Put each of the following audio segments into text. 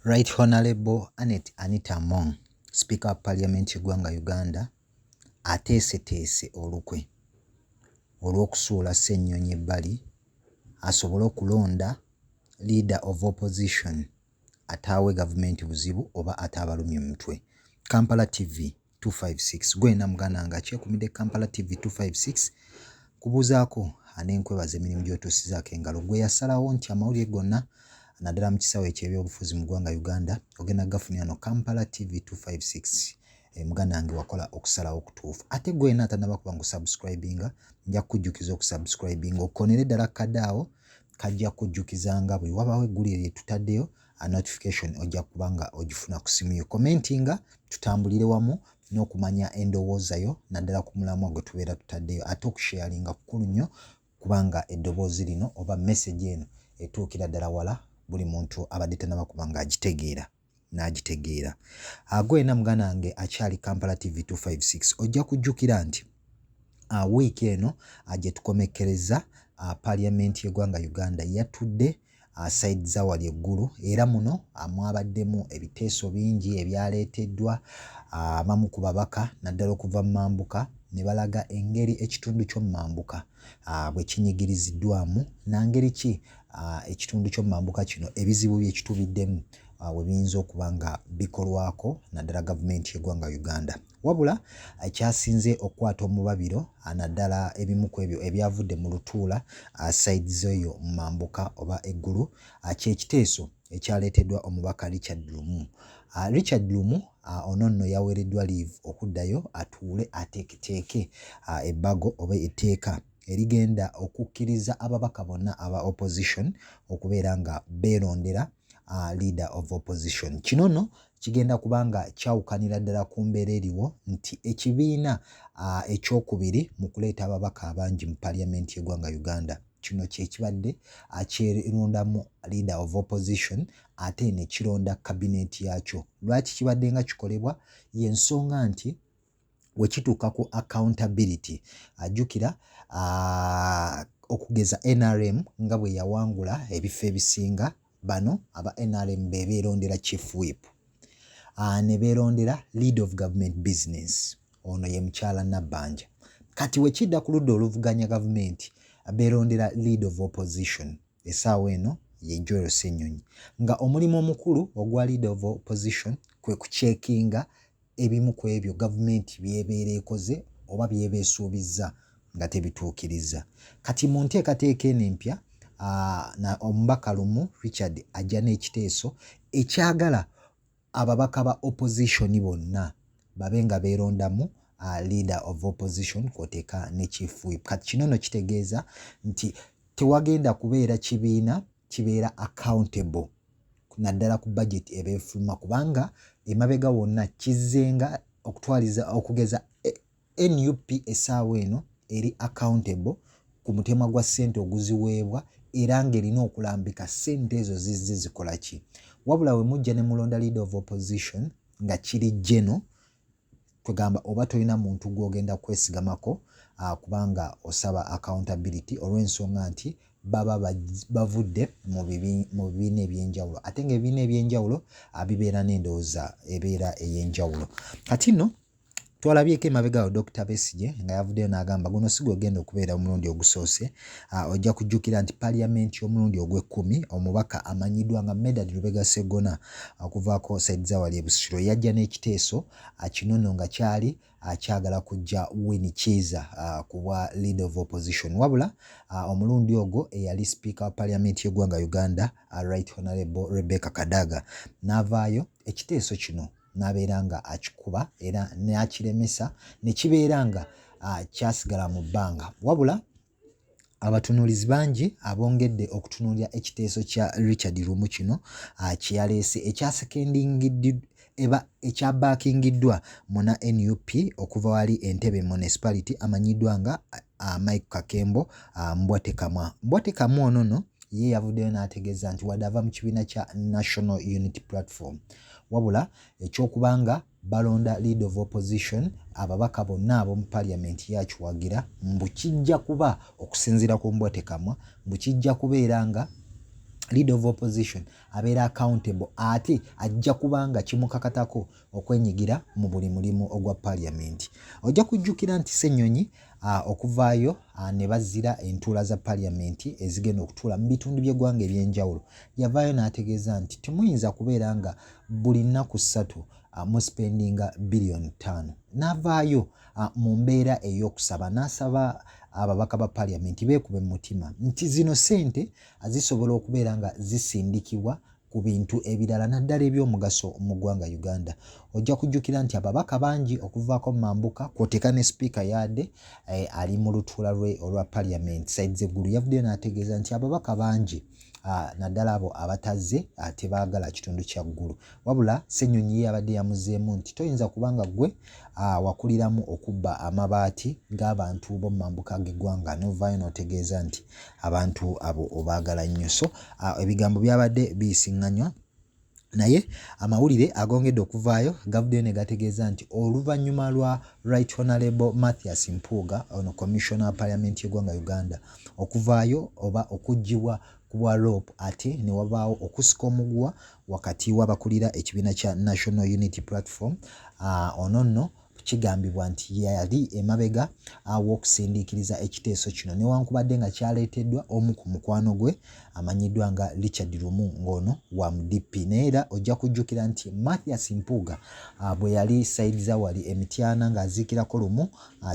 Right Honorable Anita Among, Speaker of Parliament y'eggwanga Uganda, ateeseteese olukwe olw'okusuula Ssennyonyi ebbali asobole okulonda Leader of Opposition ataawe gavumenti buzibu oba ataabalumye omutwe. Kampala TV 256 gwena muganda nga kyekumidde Kampala TV 256 kubuuzaako anenkwebaza emirimu gy'otuusizaako engalo gwe yasalawo nti amawulire gonna naddala mu kisawo eky'ebyobufuzi mu ggwanga Uganda ogenda gafunira no Kampala TV 256 muganda wange wakola okusalawo okutuufu ate gwena atanaba kuba ngu subscribinga nja kujjukiza okusubscribinga okonere ddala kadaawo kajja kujjukizanga buli wabaawo eggulire lye tutaddeyo a notification ojja kubanga ogifuna ku simu yo commentinga tutambulire wamu n'okumanya endowooza yo naddala ku mulamwa gwe tubeera tutaddeyo ate okusharinga kukulu nnyo kubanga eddoboozi lino oba message eno etuukira ddala wala buli muntu abadde tannaba kuba nga agitegeera n'agitegeera. Gwena muganda wange akyali Kampala TV 256 ojja kujjukira nti wiiki eno gye tukomekkereza Parliament y'eggwanga Uganda yatudde side za wali eggulu era muno mwabaddemu ebiteeso bingi ebyaleeteddwa abamu ku babaka naddala okuva mu mambuka ne balaga engeri ekitundu ky'omu mambuka bwe kinyigiriziddwamu nangeri ki ekitundu ky'omu mambuka kino ebizibu bye kitubiddemu we biyinza okuba nga bikolwako naddala gavumenti y'eggwanga Uganda. Wabula ekyasinze okukwata omubabiro naddala ebimu ku ebyo ebyavudde mu lutuula sides eyo mu mambuka oba eggulu kyekiteeso ekyaleeteddwa omubaka Richard Lumu. Richard Lumu ono nno yaweereddwa leave okuddayo atuule ateeketeeke ebbago oba etteeka erigenda okukkiriza ababaka bonna aba opposition okubeera nga beerondera Leader of Opposition. Kino nno kigenda kubanga kyawukanira ddala ku mbeera eriwo nti ekibiina ekyokubiri mu kuleeta ababaka abangi mu Parliament y'eggwanga Uganda kino kyekibadde kyerondamu Leader of Opposition ate ne kironda cabinet yakyo. Lwaki kibadde nga kikolebwa y'ensonga nti we kituuka ku accountability ajjukira okugeza NRM nga bwe yawangula ebifo ebisinga bano aba NRM beerondera chief whip ne beerondera lead of government business ono ye mukyala Nabbanja. Kati we kidda ku ludda oluvuganya gavumenti beerondera lead of opposition essaawa eno ye Joel Ssennyonyi nga omulimu omukulu ogwa lead of opposition kwe kucekinga ebimu ku ebyo gavumenti byebeera ekoze oba byeba esuubizza nga tebituukiriza. Kati mu nteekateeka eno empya na omubaka Lumu Richard ajja n'ekiteeso ekyagala ababaka ba opposition bonna babe nga beerondamu leader of opposition kwoteeka ne chief whip. Kati kino nno kitegeeza nti tewagenda kubeera kibiina kibeera accountable naddala ku budget eba efuluma kubanga emabega wonna kizzenga okutwaliza okugeza NUP essaawa eno eri accountable ku mutemwa gwa ssente oguziweebwa era ng'erina okulambika ssente ezo zizze zikola ki. Wabula we mujja ne mulonda leader of opposition nga kiri jeno tugamba oba tolina muntu gw'ogenda kwesigamako kubanga osaba accountability olw'ensonga nti baba bavudde mu bibiina ebyenjawulo ate ng'ebibiina ebyenjawulo bibeera n'endowooza ebeera ey'enjawulo. Kati nno twalabyeko emabega Dr. Besigye nga yavuddeyo n'agamba guno si gwegenda okubeera omulundi ogusoose ojja kujjukira nti Parliament y'omulundi ogw'ekkumi omubaka amanyiddwa nga Medard Lubega Sseggona okuvaako side za wali Busiro yajja n'ekiteeso kino nno nga kyali akyagala kujja Winnie Kiiza ku bwa leader of opposition wabula omulundi ogwo eyali speaker wa Parliament y'eggwanga Uganda Right Honorable Rebecca Kadaga n'avaayo ekiteeso kino n'abeera nga akikuba era n'akiremesa ne kibeera nga kyasigala mu bbanga wabula abatunuulizi bangi abongedde okutunuulira ekiteeso kya Richard Lumu kino kyeyaleese ekyabaakingiddwa muna NUP okuva wali Entebbe Municipality amanyiddwa nga Mike Kakembo Mbwate Kamwa ono no ye yavuddeyo n'ategeeza nti wadde ava mu kibiina kya National Unity Platform wabula ekyokubanga balonda leader of opposition ababaka bonna ab'omu Parliament yakiwagira mbu kijja kuba okusinziira ku Mbwate Kamwa mbu kijja kubeera nga leader of opposition abeera accountable ate ajja kubanga kimukakatako okwenyigira mu buli mulimu ogwa parliament. Ojja kujjukira nti Ssenyonyi okuvaayo ne bazira entuula za parliament ezigenda okutuula mu bitundu by'eggwanga eby'enjawulo, yavaayo n'ategeeza nti temuyinza kubeera nga buli nnaku 3 muspendinga billion 5. N'avaayo mu mbeera ey'okusaba n'asaba ababaka ba parliament beekube mu mutima nti zino ssente zisobola okubeera nga zisindikibwa ku bintu ebirala naddala eby'omugaso mu ggwanga Uganda. Ojja kujjukira nti ababaka bangi okuvaako Mambuka kw'oteeka ne speaker yadde ali mu lutuula lwe olwa parliament side z'eggulu, yavuddeyo n'ategeeza nti ababaka bangi naddala abo abatazze tebaagala kitundu kya ggulu, wabula Ssenyonyi yabadde yamuzeemu nti toyinza kubanga gwe wakuliramu okubba amabaati g'abantu b'omu mambuka g'eggwanga n'ovaayo n'otegeeza nti abantu abo obaagala nnyo. So ebigambo byabadde biyisiŋŋanywa, naye amawulire agongedde okuvaayo gavuddeyo ne gategeeza nti oluvannyuma lwa Right Honorable Mathias Mpuuga ono commissioner wa parliament y'eggwanga Uganda okuvaayo oba okuggyibwa ku bwa rope, ate ne wabaawo okusika omuguwa wakati w'abakulira ekibiina kya National Unity Platform. Ono nno kigambibwa nti yali emabega w'okusindiikiriza ekiteeso kino newankubadde nga kyaleeteddwa omu ku mukwano gwe amanyiddwa nga Richard Lumu ng'ono wa MDP. Naye era ojja kujjukira nti Mathias Mpuuga bwe yali sayidi za wali Emityana ng'aziikirako Lumu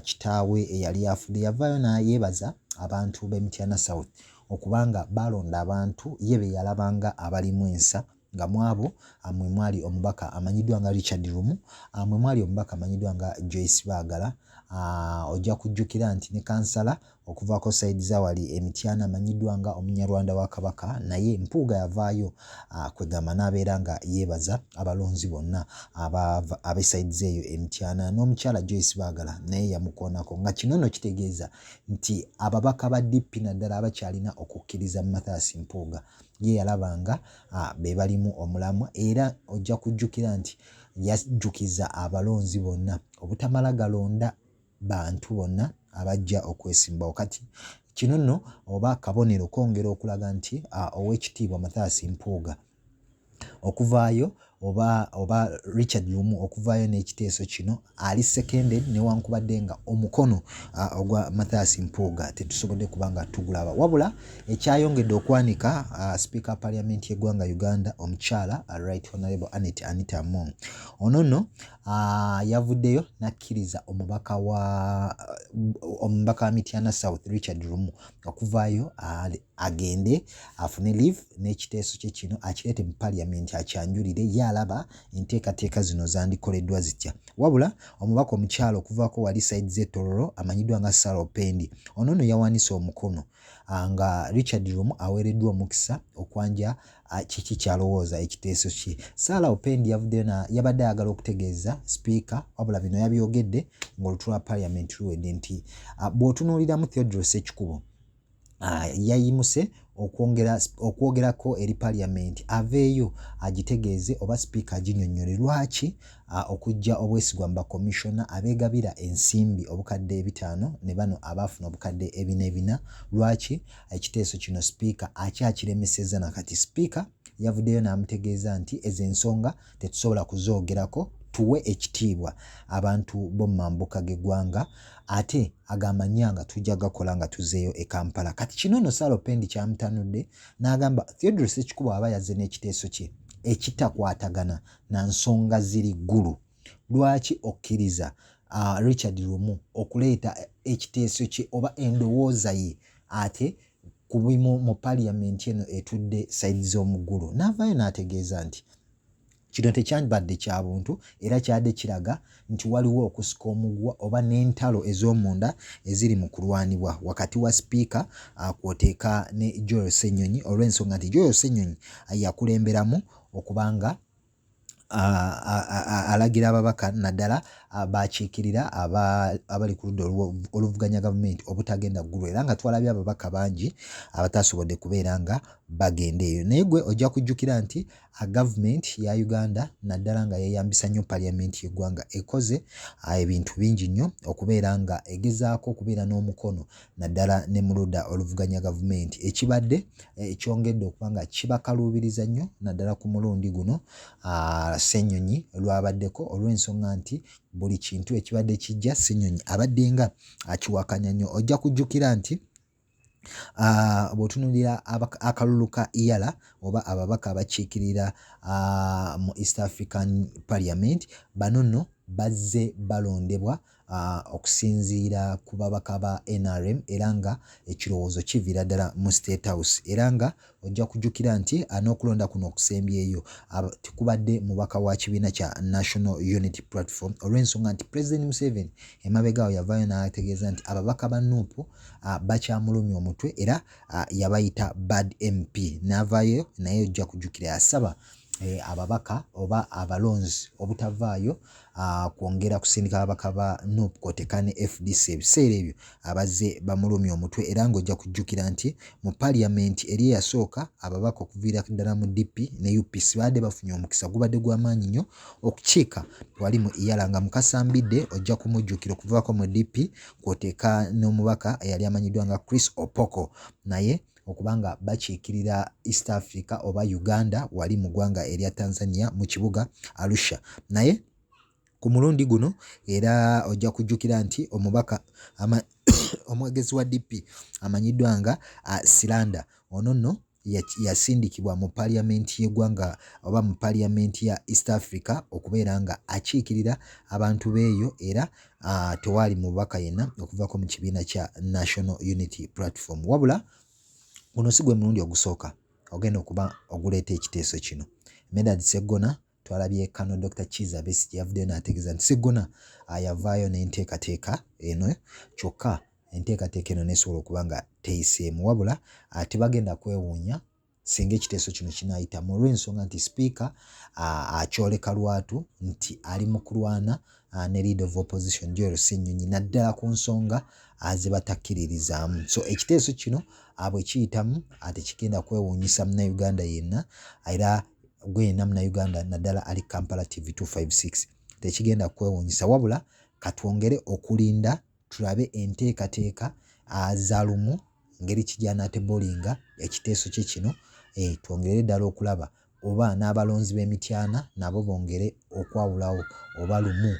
kitaawe eyali afudde, yavaayo n'ayeebaza abantu b'Emityana South okubanga balonda abantu ye be yalabanga abalimu ensa, nga mwabo mwe mwali omubaka amanyiddwa nga Richard Lumu, mwe mwali omubaka amanyiddwa nga Joyce Baagala. Ojja kujjukira nti ne kansala okuvaako sayidi za wali Emityana amanyiddwa nga Omunyarwanda wa Kabaka, naye Mpuuga yavaayo kwegamba n'abeera nga yeebaza abalonzi bonna ab'esayidi zeeyo Emityana, n'omukyala Joyce Baagala naye yamukoonako, nga kino nno kitegeeza nti ababaka ba DP naddala abakyalina okukkiriza Mathias Mpuuga ye yalabanga be balimu omulamwa, era ojja kujjukira nti yajjukiza abalonzi bonna obutamala galonda bantu bonna abajja okwesimbawo. Kati kino nno oba kabonero kwongera okulaga nti Oweekitiibwa Mathias Mpuuga okuvaayo oba Richard Lumu okuvaayo n'ekiteeso kino ali seconded newankubadde nga omukono ogwa Mathias Mpuuga tetusobodde kubanga tugulaba, wabula ekyayongedde okwanika speaker parliament y'eggwanga Uganda omukyala Right Honorable Anita Among. Ono nno yavuddeyo n'akkiriza omubaka wa Mityana South Richard Lumu okuvaayo agende afune leave n'ekiteeso kye kino akireete mu parliament akyanjulire yalaba enteekateeka zino zandikoleddwa zitya, wabula omubaka omukyalo okuvaako wali sayidi z'ettololo amanyiddwa nga Sarah Opendi, ono nno yawanise omukono nga Richard Lumu aweereddwa omukisa okwanja kiki kyalowooza ekiteeso kye. Sarah Opendi yavuddeyo yabadde ayagala okutegeeza speaker, wabula bino yabyogedde ng'olutuula parliament luwedde nti bw'otunuuliramu Theodore Ssekikubo yayimuse okwogerako eri parliament aveeyo agitegeeze oba speaker aginnyonnyole lwaki okujja obwesigwa mu bakomishona abeegabira ensimbi obukadde 5 ne bano abaafuna obukadde 4 lwaki ekiteeso kino speaker akyakiremesezza. Nakati speaker yavuddeyo n'amutegeeza nti ezo ensonga tetusobola kuzoogerako, tuwe ekitiibwa abantu b'omu mambuka g'eggwanga, ate agamba nnyanga tujja gakola nga tuzeeyo e Kampala. Kati kino nno Sarah Opendi kyamutanudde n'agamba Theodore Ssekikubo aba yazze n'ekiteeso kye ekitakwatagana na nsonga ziri ggulu, lwaki okkiriza Richard Lumu okuleeta ekiteeso kye oba endowooza ye ate kubimu mu parliament eno etudde sayidi z'omu ggulu? N'avaayo n'ategeeza nti kino tekyabadde kya buntu era kyadde kiraga nti waliwo okusika omuguwa oba n'entalo ez'omunda eziri mu kulwanibwa wakati wa speaker kw'oteeka ne Joel Ssenyonyi, olw'ensonga nti Joel Ssenyonyi yakulemberamu okubanga alagira ababaka naddala bakiikirira abali ku ludda oluvuganya gavumenti obutagenda ggulu era nga twalabye ababaka bangi abatasobodde kubeera nga bagenda eyo. Naye gwe ojja kujjukira nti gavumenti ya Uganda naddala nga yeeyambisa nnyo paliamenti y'eggwanga ekoze ebintu bingi nnyo okubeera nga egezaako okubeera n'omukono naddala ne mu ludda oluvuganya gavumenti ekibadde ekyongedde okuba nga kibakaluubiriza nnyo naddala ku mulundi guno Ssenyonyi lwabaddeko olw'ensonga nti buli kintu ekibadde kijja Ssenyonyi abadde nga akiwakanya nnyo. Ojja kujjukira nti bw'otunuulira akalulu ka IALA oba ababaka abakiikirira mu East African Parliament bano nno bazze balondebwa okusinziira ku babaka ba NRM era nga ekirowoozo kiviira ddala mu State House era nga ojja kujjukira nti n'okulonda kuno okusembyeyo tikubadde mubaka wa kibiina kya National Unity Platform olw'ensonga nti President Museveni emabegaawo yavaayo n'ategeeza nti ababaka ba NUP bakyamulumya omutwe era yabayita bad MP n'avaayo naye ojja kujjukira yasaba ababaka oba abalonzi obutavaayo kwongera kusindika ababaka ba NUP kw'oteeka ne FDC ebiseera ebyo abazze bamulumya omutwe era ng'ojja kujjukira nti mu paliamenti eri eyasooka ababaka okuviira ddala mu DP ne UPC badde bafunye omukisa gubadde gw'amaanyi nnyo okukiika wali mu IALA nga Mukasambidde ojja kumujjukira okuvaako mu DP kw'oteeka n'omubaka eyali amanyiddwa nga Chris Opoko naye okubanga bakiikirira East Africa oba Uganda wali mu ggwanga erya Tanzania mu kibuga Arusha. Naye ku mulundi guno era ojja kujjukira nti omubaka omwegezi wa DP amanyiddwa nga Silanda ono nno yasindikibwa mu paliamenti y'eggwanga oba mu paliamenti ya East Africa okubeera nga akiikirira abantu beeyo era tewaali mubaka yenna okuvaako mu kibiina kya National Unity Platform wabula guno si gwe mulundi ogusooka ogenda okuba oguleeta ekiteeso kino. Medard Sseggona twalabye Kano Dr. Kizza Besigye yavuddeyo n'ategeeza nti Sseggona yavaayo n'enteekateeka eno kyokka enteekateeka eno nesobola okuba nga teyiseemu wabula tebagenda kwewuunya singa ekiteeso kino kinaayitamu olw'ensonga nti sipiika akyoleka lwatu nti ali mu kulwana ne leader of opposition Joel Ssenyonyi naddala ku nsonga ze batakkiririzaamu. So ekiteeso kino bwe kiyitamu ate kigenda kwewuunyisa Munnayuganda yenna era gwe yenna Munnayuganda naddala ali Kampala TV 256 tekigenda kwewuunyisa wabula katwongere okulinda tulabe enteekateeka za lumu ngeri kijanaatebolinga ekiteeso kye kino twongere ddala okulaba oba n'abalonzi b'emityana nabo bongere okwawulawo oba lumu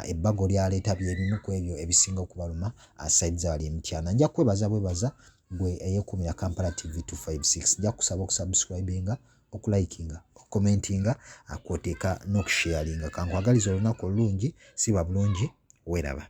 ebbago lyaleeta byebimu ku ebyo ebisinga okubaluma side zawali emityana. Nja kwebaza gwe eyekumira Kampala TV 256 nja kusaba okusubscribinga okulikinga okukomentinga kw'oteeka n'okusharinga kankwagaliza olunaku olulungi siba bulungi weeraba.